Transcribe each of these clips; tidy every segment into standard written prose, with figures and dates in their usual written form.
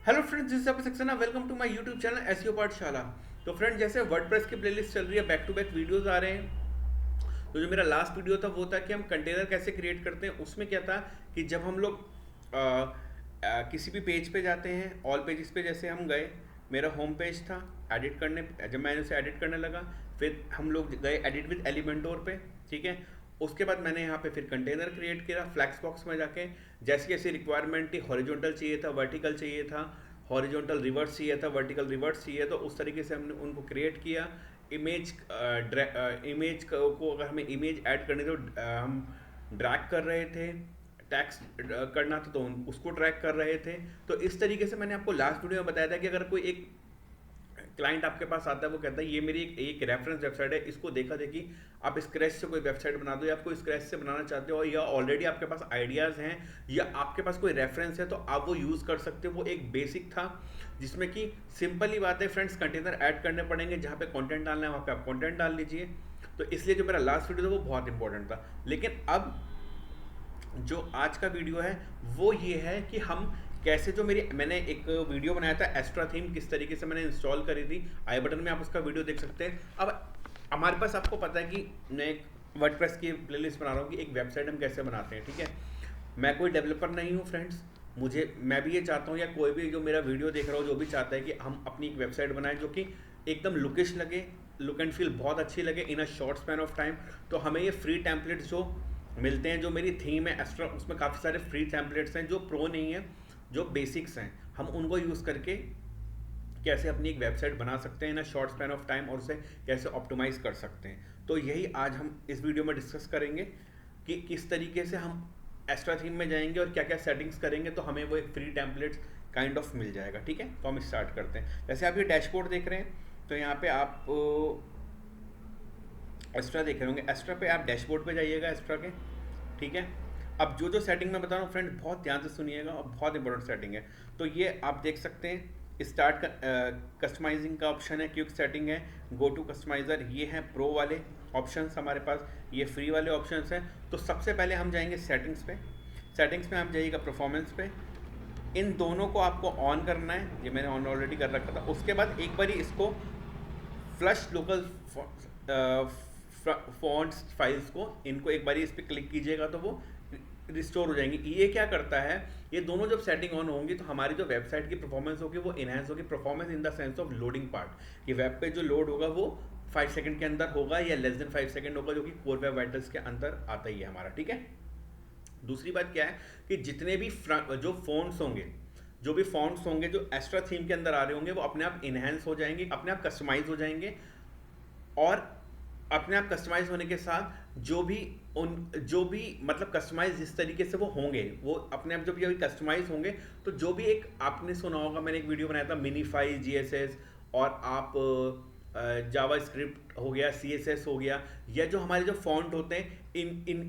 Hello friends, this is Abhishek Saxena. Welcome to my YouTube channel SEO Pathshala. तो friend, जैसे WordPress की playlist चल रही है, बैक टू बैक वीडियोस आ रहे हैं। तो जो मेरा लास्ट वीडियो था वो था कि हम कंटेनर कैसे क्रिएट करते हैं। उसमें क्या था कि जब हम लोग किसी भी पेज पे जाते हैं, ऑल पेजेस पे जैसे हम गए, मेरा होम पेज था। एडिट करने जब मैंने उसे एडिट करने लगा, फिर हम लोग गए एडिट विद एलिमेंटोर पे। ठीक है। उसके बाद मैंने यहाँ पे फिर कंटेनर क्रिएट किया फ्लैक्स बॉक्स में जाके। जैसी जैसी रिक्वायरमेंट थी, हॉरिजॉन्टल चाहिए था, वर्टिकल चाहिए था, हॉरिजॉन्टल रिवर्स चाहिए था, वर्टिकल रिवर्स चाहिए, तो उस तरीके से हमने उनको क्रिएट किया। इमेज इमेज को अगर हमें इमेज ऐड करनी तो हम ड्रैग कर रहे थे, टैक्स करना था तो उसको ट्रैक कर रहे थे। तो इस तरीके से मैंने आपको लास्ट वीडियो में बताया था कि अगर कोई एक क्लाइंट आपके पास आता है, वो कहता है ये मेरी एक रेफरेंस वेबसाइट है, इसको देखा देखी आप स्क्रैच से कोई वेबसाइट बना दो, या आप कोई स्क्रैच से बनाना चाहते हो, या ऑलरेडी आपके पास आइडियाज़ हैं, या आपके पास कोई रेफरेंस है, तो आप वो यूज़ कर सकते हो। वो एक बेसिक था जिसमें कि सिंपल ही बात है फ्रेंड्स, कंटेनर ऐड करने पड़ेंगे, जहाँ पे कंटेंट डालना है वहाँ पे आप कंटेंट डाल लीजिए। तो इसलिए जो मेरा लास्ट वीडियो था वो बहुत इंपॉर्टेंट था। लेकिन अब जो आज का वीडियो है वो ये है कि हम कैसे, जो मैंने एक वीडियो बनाया था एस्ट्रा थीम किस तरीके से मैंने इंस्टॉल करी थी, आई बटन में आप उसका वीडियो देख सकते हैं। अब हमारे पास, आपको पता है कि मैं एक वर्डप्रेस की प्लेलिस्ट बना रहा हूँ कि एक वेबसाइट हम कैसे बनाते हैं। ठीक है। मैं कोई डेवलपर नहीं हूँ फ्रेंड्स। मैं भी ये चाहता हूँ, या कोई भी जो मेरा वीडियो देख रहा हो जो भी चाहता है कि हम अपनी एक वेबसाइट बनाएं जो कि एकदम लुकिश लगे, लुक एंड फील बहुत अच्छी लगे in a short span of time. तो हमें ये फ्री टेम्पलेट्स जो मिलते हैं, जो मेरी थीम है एस्ट्रा, उसमें काफ़ी सारे फ्री टेम्पलेट्स हैं जो प्रो नहीं है, जो बेसिक्स हैं, हम उनको यूज़ करके कैसे अपनी एक वेबसाइट बना सकते हैं in a short span of time, और उसे कैसे ऑप्टिमाइज़ कर सकते हैं। तो यही आज हम इस वीडियो में डिस्कस करेंगे कि किस तरीके से हम एस्ट्रा थीम में जाएंगे और क्या क्या सेटिंग्स करेंगे तो हमें वो एक फ्री टेम्पलेट्स काइंड ऑफ मिल जाएगा। ठीक है। तो हम स्टार्ट करते हैं। जैसे आप ये डैशबोर्ड देख रहे हैं, तो यहाँ पे आप एक्स्ट्रा देख रहे होंगे। एक्स्ट्रा पे आप डैशबोर्ड पे जाइएगा एक्स्ट्रा के। ठीक है। अब जो जो सेटिंग मैं बता रहा हूँ फ्रेंड, बहुत ध्यान से सुनिएगा और बहुत इंपॉर्टेंट सेटिंग है। तो ये आप देख सकते हैं, स्टार्ट कस्टमाइजिंग का ऑप्शन है, क्विक सेटिंग है, गो टू कस्टमाइज़र, ये हैं प्रो वाले ऑप्शंस हमारे पास, ये फ्री वाले ऑप्शंस हैं। तो सबसे पहले हम जाएंगे सेटिंग्स पे। सेटिंग्स में हम जाइएगा परफॉर्मेंस पे। इन दोनों को आपको ऑन करना है, ये मैंने ऑन ऑलरेडी कर रखा था। उसके बाद एक बार इसको फ्लश लोकल फॉन्ट्स फाइल्स को, इनको एक बार इस पर क्लिक कीजिएगा तो वो रिस्टोर हो जाएंगी। ये क्या करता है, ये दोनों जब सेटिंग ऑन होंगी तो हमारी जो वेबसाइट की परफॉर्मेंस होगी वो इनहेंस होगी। Performance in the sense of loading part, कि वेब पे जो लोड होगा वो 5 सेकंड के अंदर होगा या लेस देन 5 सेकंड होगा, जो कि कोर वेब वाइटल्स के अंदर आता ही है हमारा। ठीक है। दूसरी बात क्या है कि जितने भी जो फ़ॉन्ट्स होंगे, जो भी फॉन्ट्स होंगे जो एक्स्ट्रा थीम के अंदर आ रहे होंगे, वो अपने आप इनहेंस हो जाएंगे, अपने आप कस्टमाइज हो जाएंगे। और अपने आप कस्टमाइज होने के साथ जो भी मतलब कस्टमाइज जिस तरीके से वो होंगे, वो अपने आप जब ये कस्टमाइज होंगे, तो जो भी एक आपने सुना होगा, मैंने एक वीडियो बनाया था मिनीफाई जीएसएस, और आप जावा स्क्रिप्ट हो गया, सीएसएस हो गया, या जो हमारे जो फॉन्ट होते हैं,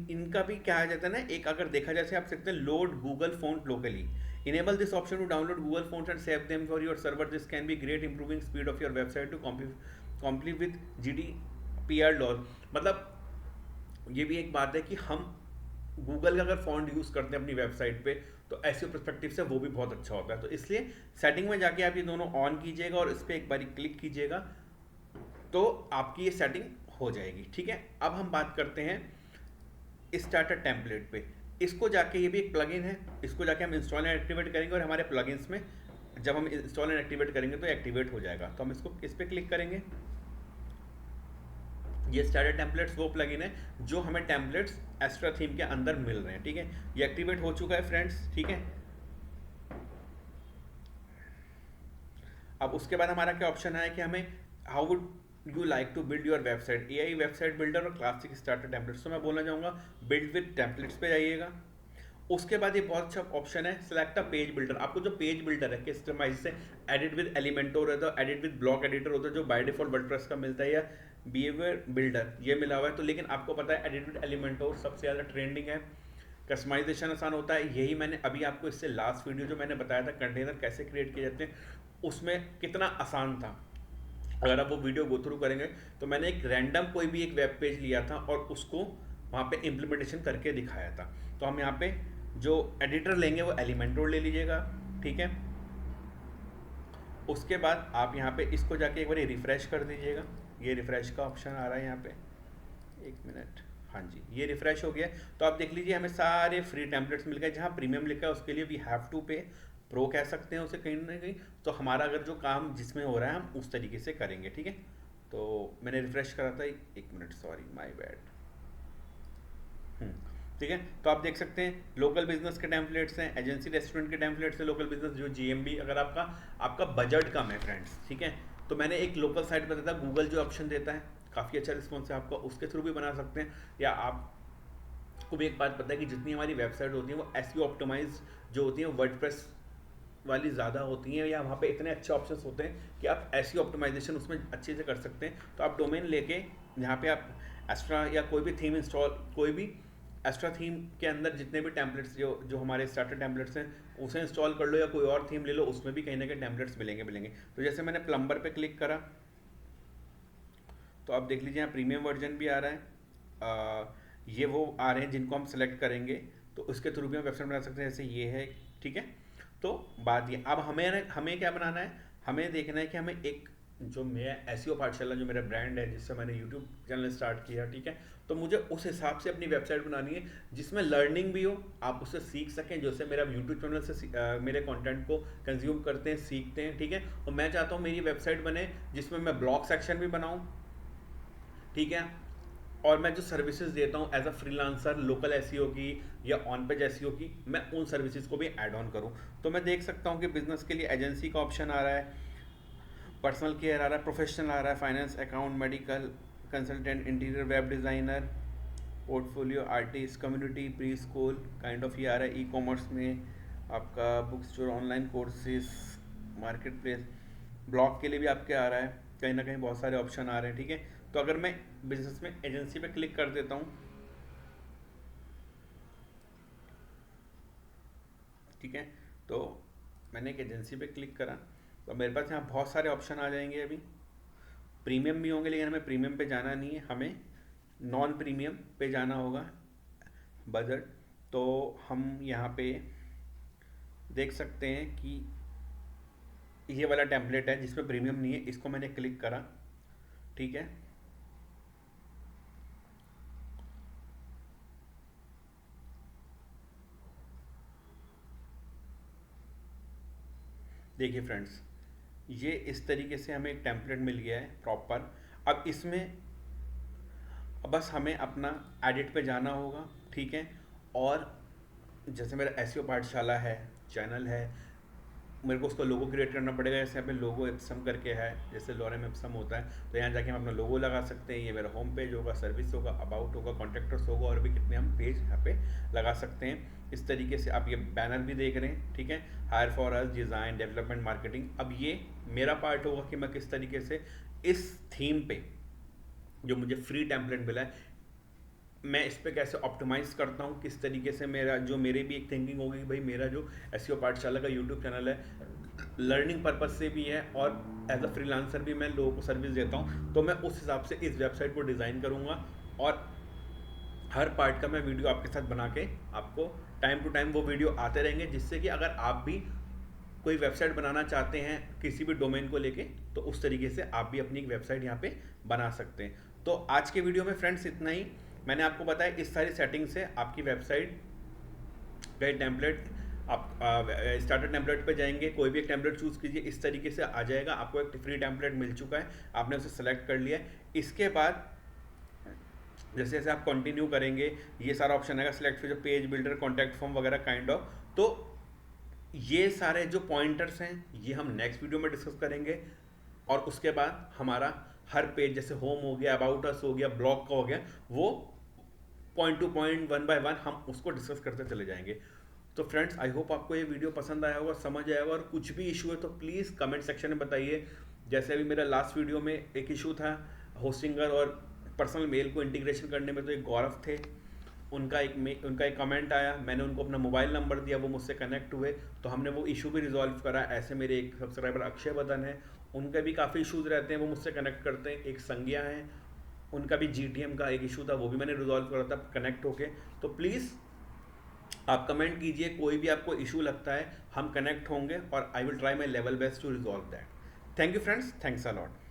इनका भी क्या आ जाता है ना, एक अगर देखा जाए आप सकते हैं load Google font locally. Enable this option to download Google fonts and save them for your server. This can be great improving speed of your website to comply with GDPR laws. मतलब ये भी एक बात है कि हम Google का अगर फॉन्ट यूज़ करते हैं अपनी वेबसाइट पे, तो ऐसे पर्सपेक्टिव से वो भी बहुत अच्छा होता है। तो इसलिए सेटिंग में जाके आप ये दोनों ऑन कीजिएगा और इस पर एक बारी क्लिक कीजिएगा तो आपकी ये सेटिंग हो जाएगी। ठीक है। अब हम बात करते हैं स्टार्टर टेम्पलेट पे। इसको जाके, ये भी एक प्लगइन है, इसको जाके हम इंस्टॉल एंड एक्टिवेट करेंगे, और हमारे प्लगइन्स में जब हम इंस्टॉल एंड एक्टिवेट करेंगे तो एक्टिवेट हो जाएगा। तो हम इसको इस पर क्लिक करेंगे। ये स्टार्टर टेम्पलेट्स वो प्लगइन है जो हमें टेम्पलेट्स एक्स्ट्रा थीम के अंदर मिल रहे हैं। ठीक है। ये एक्टिवेट हो चुका है फ्रेंड्स। ठीक है। अब उसके बाद हमारा क्या ऑप्शन है कि हमें how would you like to build your website, AI website builder और क्लासिक स्टार्टर टेम्पलेट्स। तो मैं बोलना चाहूँगा बिल्ड विद टेम्पलेट्स पे जाइएगा। उसके बाद ये बहुत अच्छा ऑप्शन है, सेलेक्ट अ पेज बिल्डर। आपको जो पेज बिल्डर है, कस्टमाइज से एडिट विद एलिमेंटोर होता है, एडिट विद ब्लॉक एडिटर होता है, जो बाय डिफॉल्ट वर्डप्रेस का मिलता है, या बिहेवियर बिल्डर ये मिला हुआ है। तो लेकिन आपको पता है एडिट विद एलिमेंटोर सबसे ज़्यादा ट्रेंडिंग है, कस्टमाइजेशन आसान होता है। यही मैंने अभी आपको इससे लास्ट वीडियो जो मैंने बताया था कंटेनर कैसे क्रिएट किए जाते हैं, उसमें कितना आसान था। अगर आप वो वीडियो गो थ्रू करेंगे, तो मैंने एक रैंडम कोई भी एक वेब पेज लिया था और उसको वहाँ पे इम्प्लीमेंटेशन करके दिखाया था। तो हम यहाँ पे जो एडिटर लेंगे वो एलिमेंटोर ले लीजिएगा। ठीक है। उसके बाद आप यहाँ पे इसको जाके एक बार रिफ़्रेश कर दीजिएगा। ये रिफ़्रेश का ऑप्शन आ रहा है यहाँ पे, एक मिनट, हाँ जी, ये रिफ़्रेश हो गया। तो आप देख लीजिए हमें सारे फ्री टेम्पलेट्स मिल गए। जहाँ प्रीमियम लिखा है उसके लिए वी हैव टू पे, प्रो कह सकते हैं उसे कहीं ना कहीं। तो हमारा अगर जो काम जिसमें हो रहा है हम उस तरीके से करेंगे, ठीक है। तो मैंने रिफ़्रेश करा था, एक मिनट, सॉरी माय बैड। ठीक है, तो आप देख सकते हैं लोकल बिजनेस के टेम्पलेट्स हैं, एजेंसी रेस्टोरेंट के टेम्पलेट्स हैं, लोकल बिजनेस जो जीएमबी, अगर आपका आपका बजट कम है फ्रेंड्स, ठीक है, तो मैंने एक लोकल साइट बताया था, गूगल जो ऑप्शन देता है, काफ़ी अच्छा रिस्पॉन्स है आपका, उसके थ्रू भी बना सकते हैं। या आपको भी एक बात पता है कि जितनी हमारी वेबसाइट होती है वो एसईओ ऑप्टिमाइज जो होती है वर्डप्रेस वाली ज़्यादा होती हैं, या वहाँ पे इतने अच्छे ऑप्शंस होते हैं कि आप एसईओ ऑप्टिमाइजेशन उसमें अच्छे से कर सकते हैं। तो आप डोमेन लेके यहाँ पे आप एस्ट्रा या कोई भी थीम इंस्टॉल, कोई भी एस्ट्रा थीम के अंदर जितने भी टेम्पलेट्स जो जो हमारे स्टार्टर टेम्पलेट्स हैं उसे इंस्टॉल कर लो, या कोई और थीम ले लो, उसमें भी कहीं ना कहीं टेम्पलेट्स मिलेंगे। तो जैसे मैंने प्लम्बर पे क्लिक करा तो आप देख लीजिए यहाँ प्रीमियम वर्जन भी आ रहा है। ये वो आ रहे हैं जिनको हम सेलेक्ट करेंगे, तो उसके थ्रू भी हम वेबसाइट बना सकते हैं, जैसे ये है, ठीक है। तो बात ये, अब हमें क्या बनाना है, हमें देखना है कि हमें एक जो मेरा एसईओ पाठशाला जो मेरा ब्रांड है जिससे मैंने यूट्यूब चैनल स्टार्ट किया, ठीक है, तो मुझे उस हिसाब से अपनी वेबसाइट बनानी है जिसमें लर्निंग भी हो, आप उससे सीख सकें, जैसे मेरा यूट्यूब चैनल से मेरे कंटेंट को कंज्यूम करते हैं, सीखते हैं, ठीक है। और मैं चाहता हूँ मेरी वेबसाइट बने जिसमें मैं ब्लॉग सेक्शन भी बनाऊँ, ठीक है, और मैं जो सर्विसेज देता हूँ as a freelancer local SEO की या ऑन पेज एसईओ की, मैं उन सर्विसेज को भी ऐड ऑन करूँ। तो मैं देख सकता हूँ कि बिजनेस के लिए एजेंसी का ऑप्शन आ रहा है, पर्सनल केयर आ रहा है, प्रोफेशनल आ रहा है, finance, account, medical, consultant, interior, web designer, portfolio, artist, community, pre school kind of ये आ रहा है। ई कॉमर्स में आपका book store, online courses, market place, blog के लिए भी आपके आ रहा है, कहीं ना कहीं बहुत सारे ऑप्शन आ रहे हैं, ठीक है। तो अगर मैं बिजनेस में एजेंसी पे क्लिक कर देता हूँ, ठीक है, तो मैंने एक एजेंसी पे क्लिक करा तो मेरे पास यहाँ बहुत सारे ऑप्शन आ जाएंगे। अभी प्रीमियम भी होंगे लेकिन हमें प्रीमियम पे जाना नहीं है, हमें नॉन प्रीमियम पे जाना होगा, बजट। तो हम यहाँ पे देख सकते हैं कि ये वाला टेम्पलेट है जिसमें प्रीमियम नहीं है, इसको मैंने क्लिक करा, ठीक है। देखिए फ्रेंड्स, ये इस तरीके से हमें एक टेम्पलेट मिल गया है प्रॉपर। अब इसमें बस हमें अपना एडिट पे जाना होगा, ठीक है। और जैसे मेरा एसईओ पाठशाला है, चैनल है, मेरे को उसका लोगो क्रिएट करना पड़ेगा। जैसे यहाँ पे लोगो एप्सम करके है, जैसे लॉरेम एप्सम होता है, तो यहाँ जाके हम अपना लोगो लगा सकते हैं। ये मेरा होम पेज होगा, सर्विस होगा, अबाउट होगा, कॉन्टैक्टर्स होगा, और भी कितने हम पेज यहाँ पे लगा सकते हैं। इस तरीके से आप ये बैनर भी देख रहे हैं, ठीक है, hire for us, design, development, marketing. अब ये मेरा पार्ट होगा कि मैं किस तरीके से इस थीम पे जो मुझे फ्री टेम्पलेट मिला है, मैं इस पे कैसे ऑप्टिमाइज़ करता हूँ, किस तरीके से मेरा जो मेरी भी एक थिंकिंग होगी कि भाई मेरा जो एसईओ पाठशाला का यूट्यूब चैनल है लर्निंग पर्पज से भी है और एज अ फ्रीलांसर भी मैं लोगों को सर्विस देता हूँ, तो मैं उस हिसाब से इस वेबसाइट को डिज़ाइन करूँगा। और हर पार्ट का मैं वीडियो आपके साथ बना के आपको टाइम टू टाइम वो वीडियो आते रहेंगे, जिससे कि अगर आप भी कोई वेबसाइट बनाना चाहते हैं किसी भी डोमेन को लेके, तो उस तरीके से आप भी अपनी एक वेबसाइट यहाँ पे बना सकते हैं। तो आज के वीडियो में फ्रेंड्स इतना ही। मैंने आपको बताया इस सारी सेटिंग से आपकी वेबसाइट का टेम्पलेट, आप स्टार्टर टेम्पलेट पे जाएंगे, कोई भी एक टेम्पलेट चूज़ कीजिए, इस तरीके से आ जाएगा। आपको एक फ्री टेम्पलेट मिल चुका है, आपने उसे सेलेक्ट कर लिया है। इसके बाद जैसे जैसे आप कंटिन्यू करेंगे ये सारा ऑप्शन आएगा, सिलेक्ट फिर जो पेज बिल्डर, कॉन्टैक्ट फॉर्म वगैरह काइंड ऑफ। तो ये सारे जो पॉइंटर्स हैं ये हम नेक्स्ट वीडियो में डिस्कस करेंगे। और उसके बाद हमारा हर पेज, जैसे होम हो गया, अबाउट अस हो गया, ब्लॉग का हो गया, वो point two point, one by one हम उसको डिस्कस करते चले जाएंगे। तो फ्रेंड्स, आई होप आपको ये वीडियो पसंद आया होगा, समझ आया होगा। और कुछ भी इशू है तो प्लीज़ कमेंट सेक्शन में बताइए। जैसे अभी मेरा लास्ट वीडियो में एक इशू था होस्टिंगर और पर्सनल मेल को इंटीग्रेशन करने में, तो एक गौरव थे, उनका एक कमेंट आया, मैंने उनको अपना मोबाइल नंबर दिया, वो मुझसे कनेक्ट हुए, तो हमने वो इशू भी रिजॉल्व करा। ऐसे मेरे एक सब्सक्राइबर अक्षय बदन है, उनके भी काफ़ी इशूज़ रहते हैं, वो मुझसे कनेक्ट करते हैं। एक संज्ञा है, उनका भी जीटीएम का एक इशू था, वो भी मैंने रिजॉल्व करा था कनेक्ट होके। तो प्लीज़ आप कमेंट कीजिए, कोई भी आपको इशू लगता है, हम कनेक्ट होंगे और I will try my level best to resolve that. Thank you friends, thanks a lot.